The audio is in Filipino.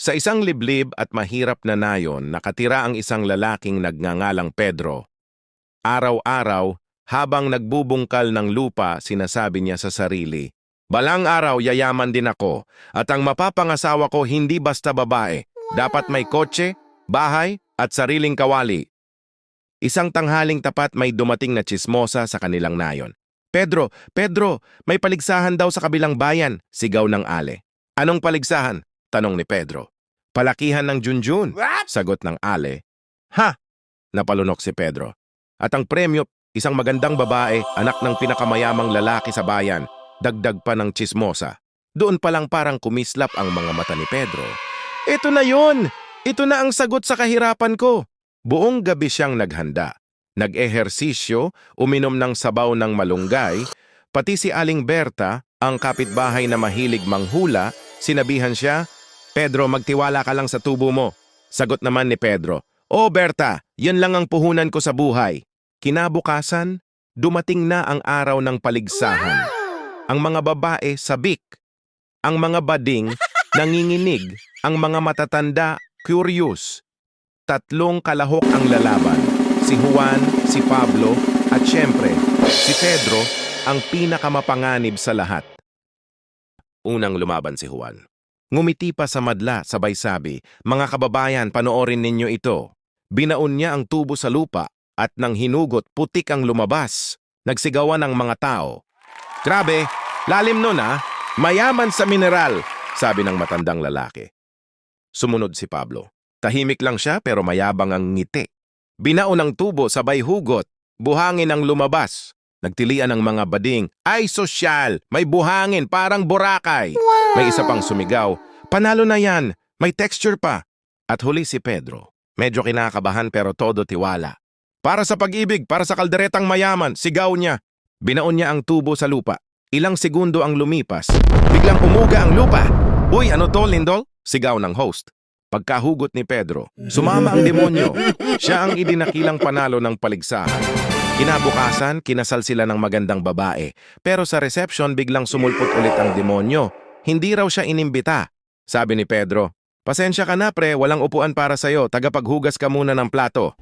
Sa isang liblib at mahirap na nayon, nakatira ang isang lalaking nagngangalang Pedro. Araw-araw, habang nagbubungkal ng lupa, sinasabi niya sa sarili, "Balang araw, yayaman din ako, at ang mapapangasawa ko hindi basta babae. Dapat may kotse, bahay, at sariling kawali." Isang tanghaling tapat may dumating na tsismosa sa kanilang nayon. "Pedro, Pedro, may paligsahan daw sa kabilang bayan," sigaw ng Ale. "Anong paligsahan?" tanong ni Pedro. "Palakihan ng Junjun," sagot ng Ale. "Ha?" napalunok si Pedro. "At ang premyo, isang magandang babae, anak ng pinakamayamang lalaki sa bayan," dagdag pa ng tsismosa. Doon pa lang parang kumislap ang mga mata ni Pedro. "Ito na yun! Ito na ang sagot sa kahirapan ko!" Buong gabi siyang naghanda. Nag-ehersisyo, uminom ng sabaw ng malunggay, pati si Aling Berta, ang kapitbahay na mahilig manghula, sinabihan siya, "Pedro, magtiwala ka lang sa tubo mo." Sagot naman ni Pedro, "Oh Berta, yan lang ang puhunan ko sa buhay." Kinabukasan, dumating na ang araw ng paligsahan. Ang mga babae sabik, ang mga bading nanginginig, ang mga matatanda curious. Tatlong kalahok ang lalaban, si Juan, si Pablo, at syempre, si Pedro, ang pinakamapanganib sa lahat. Unang lumaban si Juan. Ngumiti pa sa madla, sabay sabi, "Mga kababayan, panoorin ninyo ito." Binaon niya ang tubo sa lupa at nang hinugot, putik ang lumabas. Nagsigawan ang mga tao. "Grabe, lalim nun ah, mayaman sa mineral," sabi ng matandang lalaki. Sumunod si Pablo. Tahimik lang siya pero mayabang ang ngiti. Binaon ang tubo, sabay hugot, buhangin ang lumabas. Nagtilian ang mga bading, "Ay sosyal, may buhangin, parang Boracay." May isa pang sumigaw, "Panalo na yan, may texture pa." At huli si Pedro. Medyo kinakabahan pero todo tiwala. "Para sa pag-ibig, para sa kalderetang mayaman," sigaw niya. Binaon niya ang tubo sa lupa. Ilang segundo ang lumipas. Biglang umuga ang lupa. "Uy, ano to, Lindol?" sigaw ng host. Pagkahugot ni Pedro, sumama ang demonyo. Siya ang idinakilang panalo ng paligsahan. Kinabukasan, kinasal sila ng magandang babae. Pero sa reception, biglang sumulpot ulit ang demonyo. Hindi raw siya inimbita. Sabi ni Pedro, "Pasensya ka na pre, walang upuan para sa'yo. Tagapaghugas ka muna ng plato."